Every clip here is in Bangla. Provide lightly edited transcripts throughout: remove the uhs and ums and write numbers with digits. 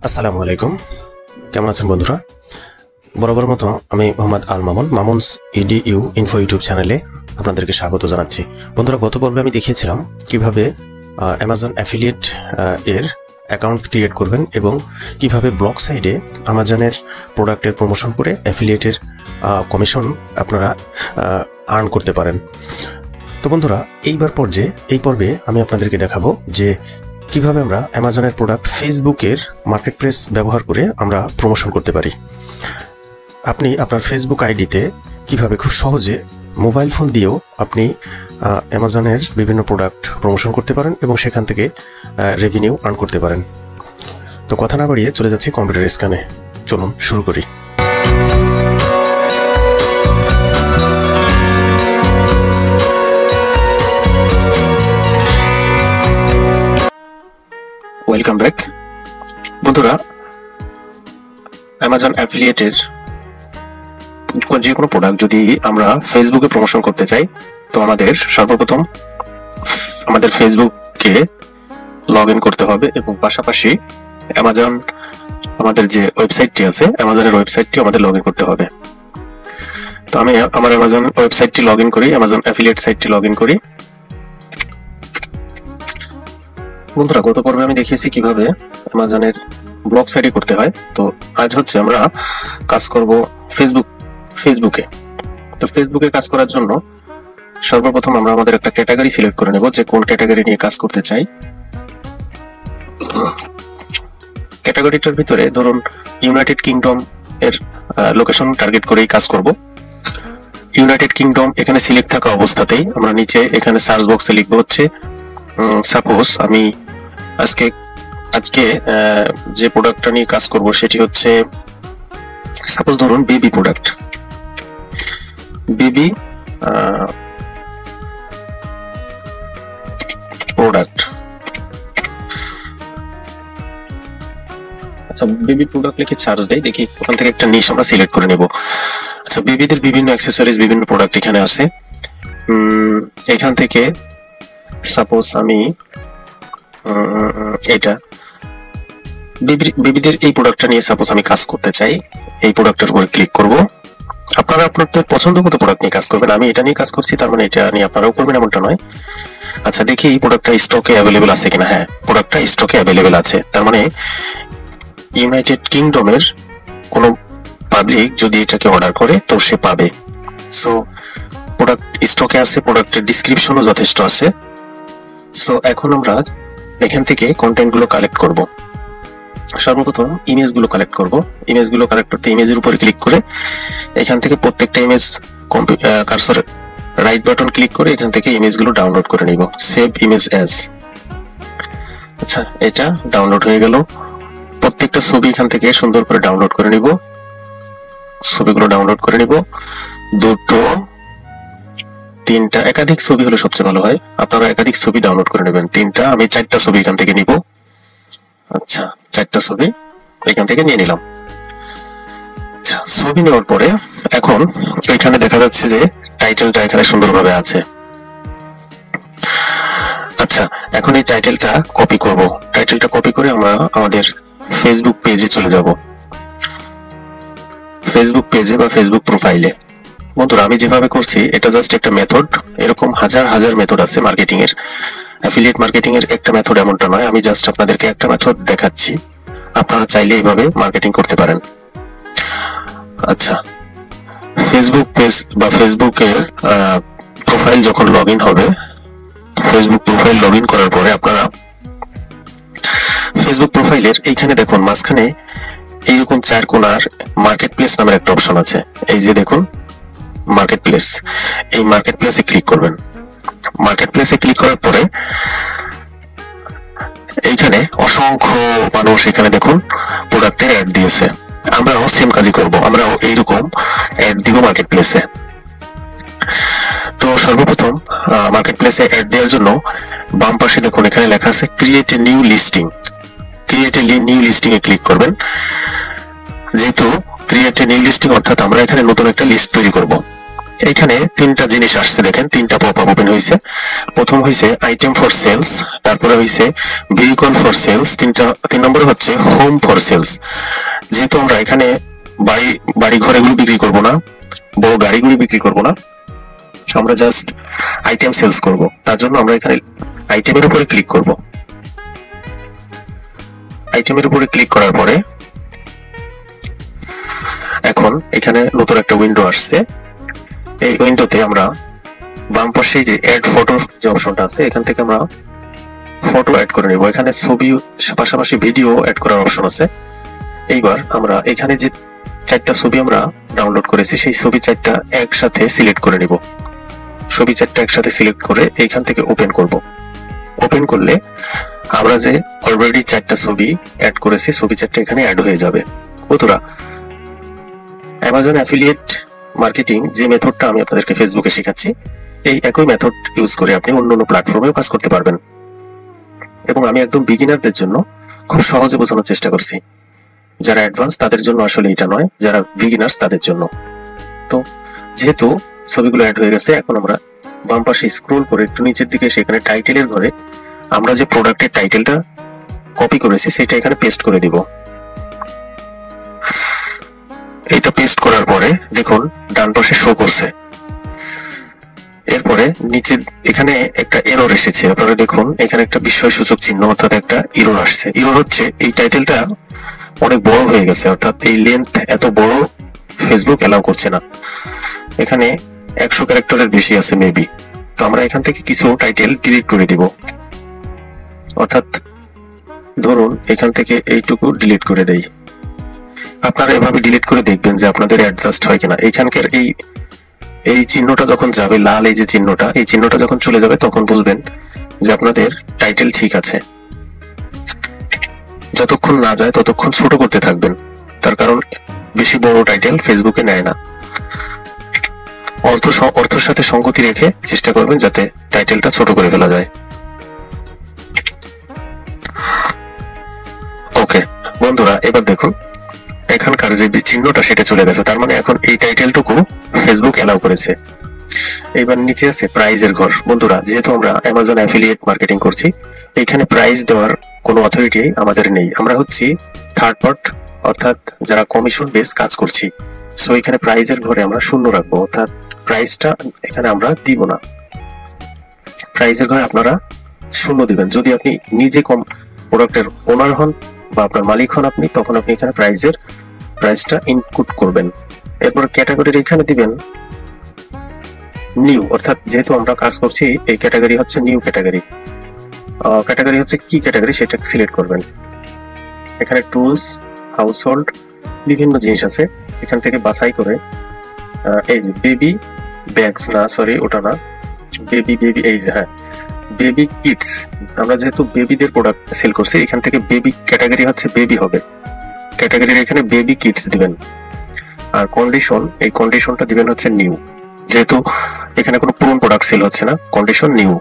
আসসালামু আলাইকুম, কেমন আছেন বন্ধুরা? বরাবর মতো আমি Mohammad Al Mamun, Mamun's EDU info YouTube চ্যানেলে আপনাদেরকে স্বাগত জানাচ্ছি। বন্ধুরা, গত পর্বে আমি দেখিয়েছিলাম কিভাবে অ্যামাজন অ্যাফিলিয়েট এর অ্যাকাউন্ট ক্রিয়েট করবেন এবং কিভাবে ব্লগ সাইডে আমাজনের প্রোডাক্টের প্রমোশন করে অ্যাফিলিয়েটের কমিশন আপনারা আর্ন করতে পারেন। তো বন্ধুরা, এই পর্বে আমি আপনাদেরকে দেখাবো যে কিভাবে আমরা অ্যামাজনের প্রোডাক্ট ফেসবুকের মার্কেট প্লেস ব্যবহার করে আমরা প্রমোশন করতে পারি। আপনি আপনার ফেসবুক আইডিতে কিভাবে খুব সহজে মোবাইল ফোন দিয়েও আপনি অ্যামাজনের বিভিন্ন প্রোডাক্ট প্রমোশন করতে পারেন এবং সেখান থেকে রেভিনিউ আর্ন করতে পারেন। তো কথা না বাড়িয়ে চলে যাচ্ছি কম্পিউটার স্ক্যানে। চলুন শুরু করি। ওয়েলকাম ব্যাক বন্ধুরা। অ্যামাজন অ্যাফিলিয়েটের যে কোনো প্রোডাক্ট যদি আমরা ফেসবুকে প্রমোশন করতে চাই, তো আমাদের সর্বপ্রথম আমাদের ফেসবুককে লগ ইন করতে হবে এবং পাশাপাশি অ্যামাজন আমাদের যে ওয়েবসাইটটি আছে, অ্যামাজনের ওয়েবসাইটটি আমাদের লগ ইন করতে হবে। তো আমি আমার অ্যামাজন ওয়েবসাইটটি লগ ইন করি, অ্যামাজন অ্যাফিলিয়েট সাইটটি লগ ইন করি। বন্ধুরা, গত পর্বে আমি দেখিয়েছি কিভাবে অ্যামাজনের ব্লগ সাইটে করতে হয়। তো আজ হচ্ছে আমরা কাজ করব ফেসবুকে। তো ফেসবুকে কাজ করার জন্য সর্বপ্রথম আমরা আমাদের একটা ক্যাটাগরি সিলেক্ট করে নেব, যে কোন ক্যাটাগরি নিয়ে কাজ করতে চাই। ক্যাটাগরিটার ভিতরে ধরুন ইউনাইটেড কিংডম এর লোকেশন টার্গেট করেই কাজ করব। ইউনাইটেড কিংডম এখানে সিলেক্ট থাকা অবস্থাতেই আমরা নিচে এখানে সার্চ বক্সে লিখব হচ্ছে সাপোজ আমি আজকে যে প্রোডাক্টটা নিয়ে কাজ করব সেটি হচ্ছে সাপোজ ধরুন বেবি প্রোডাক্ট, বেবি প্রোডাক্ট। আচ্ছা, বেবি প্রোডাক্ট লিখে সার্চ দেই, দেখি ওখান থেকে একটা নিশ আমরা সিলেক্ট করে নেব। আচ্ছা, বেবিদের বিভিন্ন অ্যাক্সেসরিজ, বিভিন্ন প্রোডাক্ট এখানে আছে। এখান থেকে সাপোজ আমি এটা বেবিদের এই প্রোডাক্টটা নিয়ে সাপোজ আমি কাজ করতে চাই, এই প্রোডাক্টের উপরে ক্লিক করব। আপনারা আপনাদের পছন্দ মতো প্রোডাক্ট নিয়ে কাজ করবেন। আমি এটা নিয়ে কাজ করছি, তার মানে এটা নিয়ে আপনারাও করবেন এমনটা নয়। আচ্ছা, দেখি এই প্রোডাক্টটা স্টকে অ্যাভেলেবেল আছে কিনা। হ্যাঁ, প্রোডাক্টটা স্টকে অ্যাভেলেবেল আছে, তার মানে ইউনাইটেড কিংডমের কোনো পাবলিক যদি এটাকে অর্ডার করে তো সে পাবে। সো প্রোডাক্ট স্টকে আছে, প্রোডাক্টের ডিসক্রিপশনও যথেষ্ট আছে। সো এখন আমরা এখান থেকে কন্টেন্ট গুলো কালেক্ট করব। সর্বপ্রথম ইমেজগুলো কালেক্ট করব। ইমেজগুলো কালেক্ট করতে ইমেজের উপরে ক্লিক করে এখান থেকে প্রত্যেকটা image cursor right button click করে এখান থেকে ইমেজগুলো ডাউনলোড করে নিব। Save image as. আচ্ছা, এটা ডাউনলোড হয়ে গেল। প্রত্যেকটা ছবি এখান থেকে সুন্দর করে ডাউনলোড করে নিব। ছবিগুলো ডাউনলোড করে নিব। দুটো, তিনটা, একাধিক ছবি হলে সবচেয়ে ভালো হয়। আপনারা একাধিক ছবি ডাউনলোড করে নেবেন। তিনটা, আমি 4টা ছবি এখান থেকে নিব। আচ্ছা, 4টা ছবি এখান থেকে নিয়ে নিলাম। আচ্ছা, ছবি নেওয়ার পরে এখন এখানে দেখা যাচ্ছে যে টাইটেলটা এখানে সুন্দরভাবে আছে। আচ্ছা, এখন এই টাইটেলটা কপি করব। টাইটেলটা কপি করে আমরা আমাদের ফেসবুক পেজে চলে যাব। ফেসবুক পেজে বা ফেসবুক প্রোফাইলে। বন্ধুরা, আমি যেভাবে করছি এটা জাস্ট একটা মেথড। এরকম হাজার হাজার মেথড আছে মার্কেটিং এর, অ্যাফিলিয়েট মার্কেটিং এর একটা মেথড এমনটা নয়। আমি জাস্ট আপনাদেরকে একটা মেথড দেখাচ্ছি, আপনারা চাইলে এইভাবে মার্কেটিং করতে পারেন। আচ্ছা, ফেসবুক পেজ বা ফেসবুকের প্রোফাইল যখন লগ ইন হবে, ফেসবুক প্রোফাইল লগ ইন করার পরে আপনারা ফেসবুক প্রোফাইলের এইখানে দেখুন মাঝখানে এইরকম 4 কোণার মার্কেট প্লেস নামের একটা অপশন আছে। এই যে দেখুন মার্কেট প্লেস, এই মার্কেট প্লেসে ক্লিক করবেন। মার্কেট প্লেসে ক্লিক করার পরে এইখানে অসংখ্য মানুষ এখানে দেখুন প্রোডাক্টের অ্যাড দিয়েছে। আমরাও সেম কাজই করব, আমরাও এইরকম অ্যাড দিব মার্কেট প্লেসে। তো সর্বপ্রথম মার্কেট প্লেসে অ্যাড দেওয়ার জন্য বাম পাশে দেখুন এখানে লেখা আছে create a new listing. Create a new listing A click করবেন। যেহেতু ক্রিয়েট এ নিউ লিস্টিং অর্থাৎ আমরা এখানে নতুন একটা লিস্ট তৈরি করব। এইখানে তিনটা জিনিস আসছে, দেখেন তিনটা পপ আপ ওপেন হয়েছে। প্রথম হয়েছে আইটেম ফর সেলস, তারপরে হয়েছে ভেহিকল ফর সেলস, তিন নম্বরে হচ্ছে হোম ফর সেলস। যেহেতু আমরা এখানে বাড়ি ঘরেগুলো বিক্রি করব না, বড় গাড়িগুলি বিক্রি করব না, আমরা জাস্ট আইটেম সেলস করব। তার জন্য আমরা এখানে আইটেমের উপরে ক্লিক করব। আইটেমের উপরে ক্লিক করার পরে এখন এখানে নতুন একটা উইন্ডো আসছে। এই উইন্ডোতে আমরা বাম পাশে যে অ্যাড ফটো যে অপশনটা আছে, এখান থেকে আমরা ফটো অ্যাড করে নেব। এখানে ছবি পাশাপাশি ভিডিও অ্যাড করার অপশন আছে। এইবার আমরা এখানে যে 4টা ছবি আমরা ডাউনলোড করেছি, সেই ছবি 4টা একসাথে সিলেক্ট করে নিব। ছবি 4টা একসাথে সিলেক্ট করে এইখান থেকে ওপেন করব। ওপেন করলে আমরা যে অলরেডি 4টা ছবি অ্যাড করেছি, ছবি 4টা এখানে অ্যাড হয়ে যাবে। বন্ধুরা, অ্যামাজন অ্যাফিলিয়েট মার্কেটিং যে মেথডটা আমি আপনাদেরকে ফেসবুকে শেখাচ্ছি, এই একই মেথড ইউজ করে আপনি অন্যান্য প্ল্যাটফর্মেও কাজ করতে পারবেন। এবং আমি একদম বিগিনারদের জন্য খুব সহজে বোঝানোর চেষ্টা করছি। যারা অ্যাডভান্স তাদের জন্য আসলে এটা নয়, যারা বিগিনার্স তাদের জন্য। তো যেহেতু ছবিগুলো অ্যাড হয়ে গেছে, এখন আমরা বাম পাশে স্ক্রল করে একটু নিচের দিকে সেখানে টাইটেলের ঘরে আমরা যে প্রোডাক্টের টাইটেলটা কপি করেছি সেটা এখানে পেস্ট করে দিব। এটা পেস্ট করার পরে দেখুন ডান পাশে শো করছে। এরপরে নিচে এখানে একটা এরর এসেছে, আপনারা দেখুন এখানে একটা বিস্ময়সূচক চিহ্ন অর্থাৎ একটা এরর আসছে। এরর হচ্ছে এই টাইটেলটা অনেক বড় হয়ে গেছে, অর্থাৎ এই লেন্থ এত বড় ফেসবুক এলাও করছে না। এখানে 100 ক্যারেক্টারের বেশি আছে মেবি। তো আমরা এখান থেকে কিছু টাইটেল ডিলিট করে দিব। অর্থাৎ ধরুন এখান থেকে এইটুকু ডিলিট করে দেই। আপনারা এভাবে ডিলিট করে দেখবেন যে আপনাদের অ্যাডজাস্ট হয় কিনা। এখানকার এই চিহ্নটা যখন যাবে, লাল এই যে চিহ্নটা, এই চিহ্নটা যখন চলে যাবে তখন বুঝবেন যে আপনাদের টাইটেল ঠিক আছে। যতক্ষণ না যায় ততক্ষণ ছোট করতে থাকবেন, তার কারণ বেশি বড় টাইটেল ফেসবুকে নেয় না। অর্থের সাথে সঙ্গতি রেখে চেষ্টা করবেন যাতে টাইটেলটা ছোট করে ফেলা যায়। ওকে বন্ধুরা, এবার দেখুন এখানকার যে চিহ্নটা সেটা চলে গেছে, তার মানে এখন এই টাইটেলটুকু ফেসবুক এলাও করেছে। এবার নিচে আছে প্রাইজের ঘর। বন্ধুরা, যেহেতু আমরা অ্যামাজন অ্যাফিলিয়েট মার্কেটিং করছি, এখানে প্রাইস দেওয়ার কোনো অথরিটি আমাদের নেই। আমরা হচ্ছি থার্ড পার্টি, অর্থাৎ যারা কমিশন বেস কাজ করছি। সো এখানে প্রাইজের ঘরে আমরা 0 রাখবো, অর্থাৎ প্রাইসটা এখানে আমরা দিব না। প্রাইজের ঘরে আপনারা 0 দিবেন। যদি আপনি নিজে কম প্রোডাক্টের ওনার হন বা আপনার মালিক হন আপনি, তখন আপনি এখানে প্রাইসটা ইনপুট করবেন। এরপর ক্যাটাগরির এখানে দিবেন নিউ, অর্থাৎ যেহেতু আমরা কাজ করছি এই ক্যাটাগরি হচ্ছে নিউ ক্যাটাগরি। ক্যাটাগরি হচ্ছে কি ক্যাটাগরি সেটা সিলেক্ট করবেন। এখানে টুলস, হাউসহোল্ড বিভিন্ন জিনিস আছে, এখান থেকে বাছাই করে এই যে বেবি ব্যাগস, না সরি ওটা না, বেবি এই যে হ্যাঁ বেবি কিডস, আমরা যেহেতু বেবিদের প্রোডাক্ট সেল করছি, এখান থেকে বেবি ক্যাটাগরি হচ্ছে বেবি হবে। ক্যাটাগরির এখানে বেবি কিডস দিবেন। আর কন্ডিশন, এই কন্ডিশনটা দিবেন হচ্ছে নিউ, যেহেতু এখানে কোনো পুরনো প্রোডাক্ট সেল হচ্ছে না, কন্ডিশন নিউ।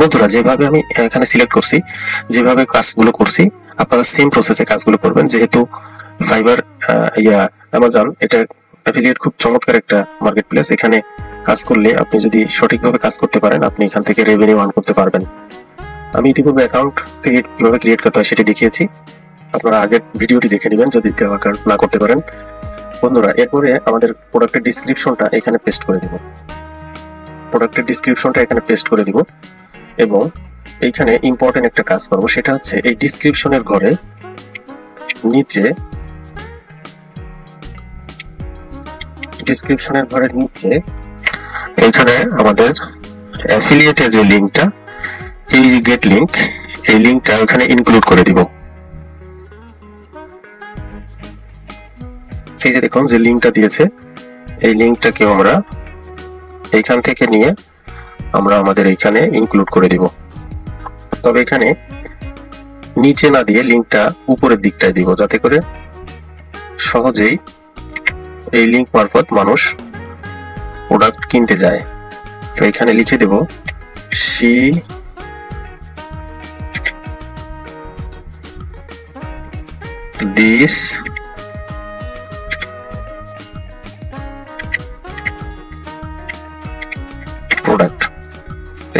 বন্ধুরা, যেভাবে আমি এখানে সিলেক্ট করছি, যেভাবে কাজগুলো করছি, আপনারা সেম প্রসেসে কাজগুলো করবেন। যেহেতু ফাইবার অ্যামাজন এটা অ্যাফিলিয়েট খুব চমৎকার একটা মার্কেট প্লেস। এখানে কাজ করলে আপনি যদি সঠিকভাবে কাজ করতে পারেন, আপনি এখান থেকে রেভিনিউ আর্ন করতে পারবেন। আমি ইতিপূর্বে অ্যাকাউন্ট কিভাবে ক্রিয়েট করতে হয় সেটি দেখিয়েছি, আপনারা আগের ভিডিওটি দেখে নেবেন যদি কেউ অ্যাকাউন্ট না করতে পারেন। বন্ধুরা, এরপরে আমাদের প্রোডাক্টের ডিসক্রিপশনটা এখানে পেস্ট করে দিব। প্রোডাক্টের ডিসক্রিপশনটা এখানে পেস্ট করে দিব এবং এইখানে ইম্পর্টেন্ট একটা কাজ করব, সেটা হচ্ছে এই ডিসক্রিপশনের ঘরে নিচে, ডিসক্রিপশনের ঘরের নিচে এখানে আমাদের অ্যাফিলিয়েটের যে লিংকটা, এই যে গেট লিংক, এই লিংকটা এখানে ইনক্লুড করে দিব। এই যে দেখুন যে লিংকটা দিয়েছে, এই লিংকটাকে আমরা এইখান থেকে নিয়ে আমরা আমাদের এইখানে ইনক্লুড করে দিব। তবে এখানে নিচে না দিয়ে লিংকটা উপরের দিকটায় দিব, যাতে করে সহজেই এই লিংক মারফত মানুষ প্রোডাক্ট কিনতে যায়। তো এখানে লিখে দেব সি দিস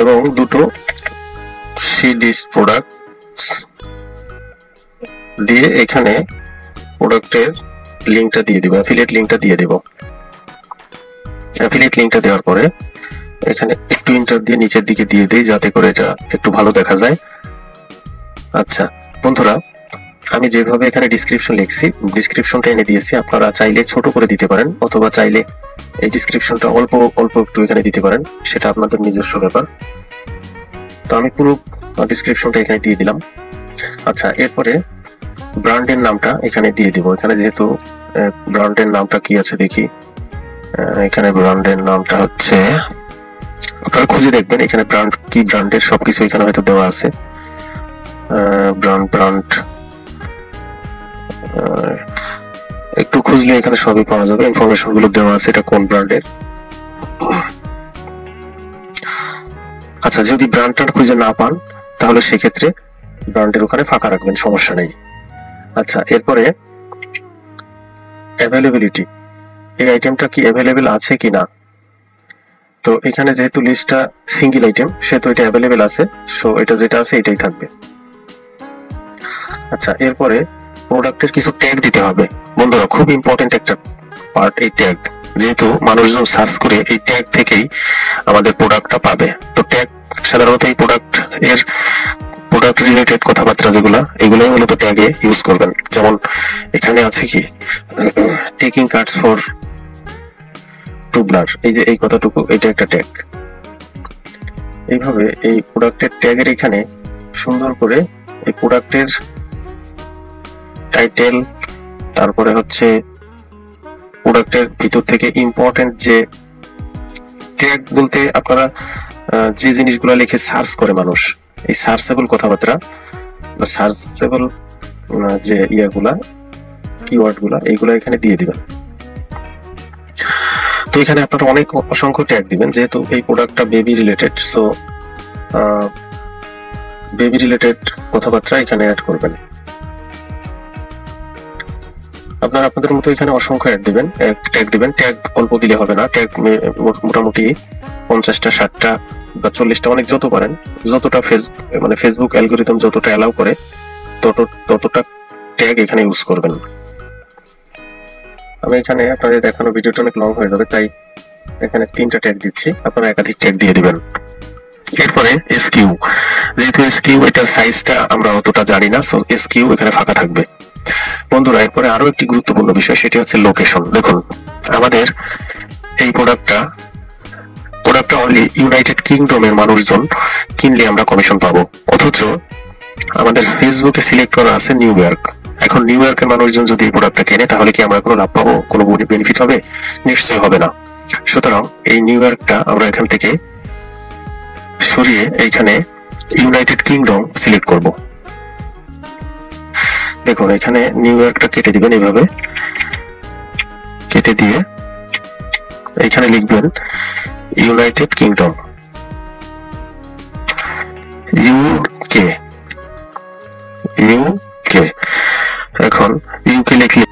এবং দুটো সি দিস প্রোডাক্টস দিয়ে এখানে প্রোডাক্টের লিঙ্কটা দিয়ে দিব, অ্যাফিলিয়েট লিঙ্কটা দিয়ে দিব। অ্যাফিলিয়েট লিঙ্কটা দেওয়ার পরে এখানে একটু ইন্টার দিয়ে নিচের দিকে দিয়ে দেই, যাতে করে এটা একটু ভালো দেখা যায়। আচ্ছা বন্ধুরা, আমি যেভাবে এখানে ডিসক্রিপশন লিখছি, ডিসক্রিপশনটা এনে দিয়েছি। আপনারা চাইলে ছোট করে দিতে পারেন, অথবা চাইলে এই ডিসক্রিপশনটা অল্প অল্প একটু এখানে দিতে পারেন, সেটা আপনাদের নিজস্ব ব্যাপার। তো আমি পুরো ডিসক্রিপশনটা এখানে দিয়ে দিলাম। আচ্ছা, এরপরে ব্র্যান্ডের নামটা এখানে দিয়ে দিব। এখানে যেহেতু ব্র্যান্ডের নামটা কি আছে দেখি, এখানে ব্র্যান্ডের নামটা হচ্ছে, আপনারা খুঁজে দেখবেন এখানে ব্র্যান্ড কি, ব্র্যান্ডের সবকিছু এখানে হয়তো দেওয়া আছে। ব্র্যান্ড একটু খুঁজলে এখানে সবই পাওয়া যাবে, ইনফরমেশন গুলো দেওয়া আছে এটা কোন ব্র্যান্ডের। আচ্ছা, যদি ব্র্যান্ডটা খুঁজে না পান তাহলে সেক্ষেত্রে ব্র্যান্ডের ওখানে ফাঁকা রাখবেন, সমস্যা নেই। আচ্ছা, এরপরে অ্যাভেলেবিলিটি, এই আইটেমটা কি অ্যাভেলেবেল আছে কিনা। তো এখানে যেহেতু লিস্টটা সিঙ্গেল আইটেম, সেহেতু এটা অ্যাভেলেবেল আছে, সো এটা যেটা আছে এটাই থাকবে। আচ্ছা, এরপরে প্রোডাক্টের কিছু ট্যাগ দিতে হবে বন্ধুরা, খুব ইম্পর্টেন্ট একটা পার্ট এই ট্যাগ। যেহেতু মানুষজন সার্চ করে এই ট্যাগ থেকেই আমাদের প্রোডাক্টটা পাবে। তো ট্যাগ সাধারণত এই প্রোডাক্ট রিলেটেড কথাবার্তা যেগুলো, এগুলোই মূলত ট্যাগে ইউজ করবেন। যেমন এখানে আছে কি, টেকিং কার্ডস ফর টুবলার, এই যে এই কথাটুকু, এটা একটা ট্যাগ। এইভাবে এই প্রোডাক্টের ট্যাগের এখানে সুন্দর করে এই প্রোডাক্টের টাইটেল, তারপরে হচ্ছে প্রোডাক্টের ভিতর থেকে ইম্পর্টেন্ট যে ট্যাগ বলতে আপনারা যে জিনিসগুলো লিখে সার্চ করে মানুষ, এই সার্চেবল কথাবার্তা বা সার্চেবল যে ইয়াগুলা, কিওয়ার্ড গুলা, এইগুলা এখানে দিয়ে দিবেন। তো এখানে আপনারা অনেক অসংখ্য ট্যাগ দিবেন, যেহেতু এই প্রোডাক্টটা baby related, so baby related কথাবার্তা এখানে অ্যাড করবেন। আপনারা আপনাদের মতো এখানে অসংখ্য ট্যাগ দিবেন। ট্যাগ অল্প দিলে হবে না, ট্যাগ মোটামুটি 50টা 60টা বা 40টা, অনেক যত পারেন, যতটা ফেসবুক অ্যালগরিদম যতটা অ্যালাউ করে ততটা ট্যাগ এখানে ইউজ করবেন। আমি এখানে আপনাদের দেখানো ভিডিওটা অনেক লং হয়ে যাবে, তাই এখানে 3টা ট্যাগ দিচ্ছি, আপনারা একাধিক ট্যাগ দিয়ে দিবেন। এরপরে এসকিউ, যেহেতু এসকিউ এটার সাইজটা আমরা অতটা জানি না, সো এসকিউ এখানে ফাঁকা থাকবে বন্ধুরা। এরপরে আরো একটি গুরুত্বপূর্ণ বিষয়, সেটি হচ্ছে লোকেশন। দেখুন, আমাদের এই প্রোডাক্টটা অনলি ইউনাইটেড কিংডমের মানুষজন কিনলে আমরা কমিশন পাবো, অথচ আমাদের ফেসবুকে সিলেক্ট করা আছে নিউ ইয়র্ক। এখন নিউ ইয়র্কের মানুষজন যদি এই প্রোডাক্টটা কেনে, তাহলে কি আমরা কোনো লাভ পাবো, কোনো বেনিফিট হবে? নিশ্চয়ই হবে না। সুতরাং এই নিউ ইয়র্কটা আমরা এখান থেকে সরিয়ে এইখানে ইউনাইটেড কিংডম সিলেক্ট করব। দেখুন, এখানে নিউ ইয়র্কটা কেটে দিবেন, এইভাবে কেটে দিয়ে এখানে লিখবেন ইউনাইটেড কিংডম, ইউকে। এখন ইউকে লিখলে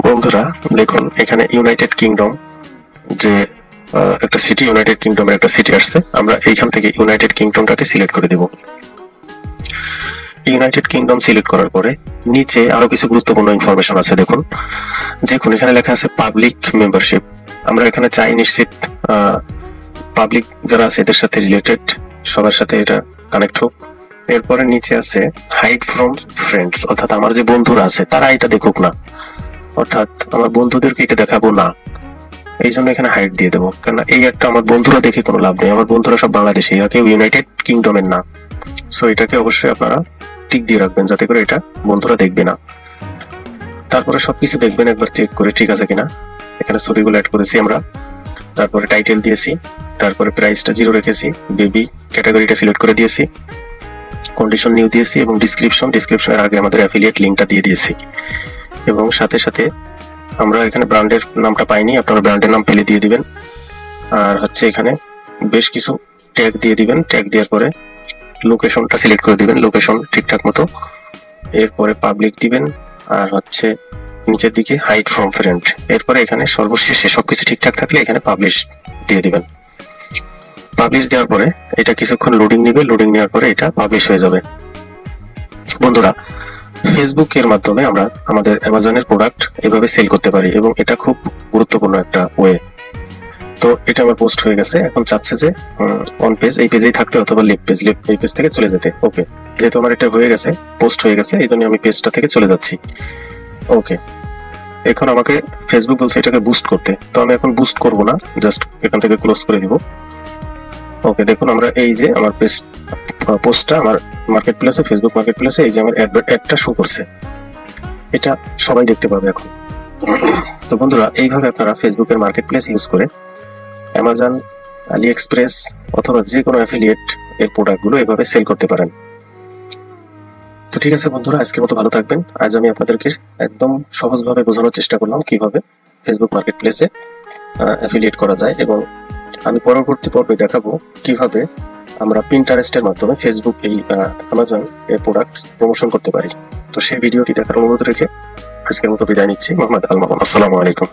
বন্ধুরা, দেখুন এখানে ইউনাইটেড কিংডম যে একটা সিটি, ইউনাইটেড কিংডমের একটা সিটি আসছে, আমরা এইখান থেকে ইউনাইটেড কিংডমটাকে সিলেক্ট করে দেব। ইউনাইটেড কিংডম সিলেক্ট করার পরে নিচে আরো কিছু গুরুত্বপূর্ণ ইনফরমেশন আছে। দেখুন এখানে লেখা আছে পাবলিক মেম্বারশিপ। আমরা এখানে চাই নিশ্চিত পাবলিক যারা আছে এদের সাথে রিলেটেড সবার সাথে এটা কানেক্ট হোক। এরপরে নিচে আছে হাইড ফ্রম ফ্রেন্ডস, অর্থাৎ আমার যে বন্ধুরা আছে তারা এটা দেখুক না, অর্থাৎ আমার বন্ধুদেরকে এটা দেখাবো না, এই জন্য এখানে হাইড দিয়ে দেবো। কারণ এই একটা আমার বন্ধুরা দেখে কোনো লাভ নেই, আমার বন্ধুরা সব বাংলাদেশে, এরা কেউ ইউনাইটেড কিংডমের না। সো এটাকে অবশ্যই আপনারা টিক দিয়ে রাখবেন, যাতে করে এটা বন্ধুরা দেখবে না। তারপরে সবকিছু দেখবেন একবার চেক করে ঠিক আছে কিনা। এখানে ছবিগুলো অ্যাড করেছি আমরা, তারপরে টাইটেল দিয়েছি, তারপরে প্রাইসটা 0 রেখেছি, বেবি ক্যাটাগরিটা সিলেক্ট করে দিয়েছি, কন্ডিশন নিউ দিয়েছি এবং ডিসক্রিপশনের আগে আমাদের অ্যাফিলিয়েট লিংকটা দিয়ে দিয়েছি এবং সাথে সাথে আমরা এখানে ব্র্যান্ডের নামটা পাইনি, আপনারা ব্র্যান্ডের নাম পেলে দিয়ে দিবেন। আর হচ্ছে এখানে বেশ কিছু ট্যাগ দিয়ে দিবেন। ট্যাগ দেওয়ার পরে লোকেশনটা সিলেক্ট করে দিবেন, লোকেশন ঠিকঠাক মতো। এরপরে পাবলিক দিবেন আর হচ্ছে নিচের দিকে হাইড ফ্রম ফ্রেন্ড। এরপরে এখানে সর্বশেষে সবকিছু ঠিকঠাক থাকলে এখানে পাবলিশ দিয়ে দিবেন। পাবলিশ দেওয়ার পরে এটা কিছুক্ষণ লোডিং নেবে, লোডিং নেওয়ার পরে এটা পাবলিশ হয়ে যাবে। বন্ধুরা, ফেসবুকের মাধ্যমে আমরা আমাদের অ্যামাজনের প্রোডাক্ট এভাবে সেল করতে পারি এবং এটা খুব গুরুত্বপূর্ণ একটা ওয়ে। তো এটা আমার পোস্ট হয়ে গেছে, এখন চাচ্ছে যে অন পেজ, এই পেজেই থাকতে অথবা লেফট পেজ, এই পেজ থেকে চলে যেতে। ওকে, যেহেতু আমার এটা হয়ে গেছে, পোস্ট হয়ে গেছে, এই জন্য আমি পেজটা থেকে চলে যাচ্ছি। ওকে, এখন আমাকে ফেসবুক বলছে এটাকে বুস্ট করতে, তো আমি এখন বুস্ট করব না, জাস্ট এখান থেকে ক্লোজ করে দিব। ওকে, দেখুন আমরা এই যে আমার পোস্টটা আমার মার্কেট প্লেসে, ফেসবুক মার্কেট প্লেসে এই যে আমার অ্যাডটা শো করছে, এটা সবাই দেখতে পাবে এখন। তো বন্ধুরা, এইভাবে আপনারা ফেসবুকের মার্কেট প্লেস ইউজ করে অ্যামাজন, আলি এক্সপ্রেস অথবা যে কোনো অ্যাফিলিয়েট এর প্রোডাক্টগুলো এভাবে সেল করতে পারেন। তো ঠিক আছে বন্ধুরা, আজকের মতো ভালো থাকবেন। আজ আমি আপনাদেরকে একদম সহজভাবে বোঝানোর চেষ্টা করলাম কিভাবে ফেসবুক মার্কেট প্লেসে অ্যাফিলিয়েট করা যায়, এবং আমি পরবর্তী পর্বে দেখাবো কিভাবে আমরা পিন্টারেস্টের মাধ্যমে ফেসবুক এই অ্যামাজন এর প্রোডাক্ট প্রমোশন করতে পারি। তো সেই ভিডিওটি দেখার অনুরোধ রেখে আজকের মতো বিদায় নিচ্ছি। মোহাম্মদ আল মামুন। আসসালামু আলাইকুম।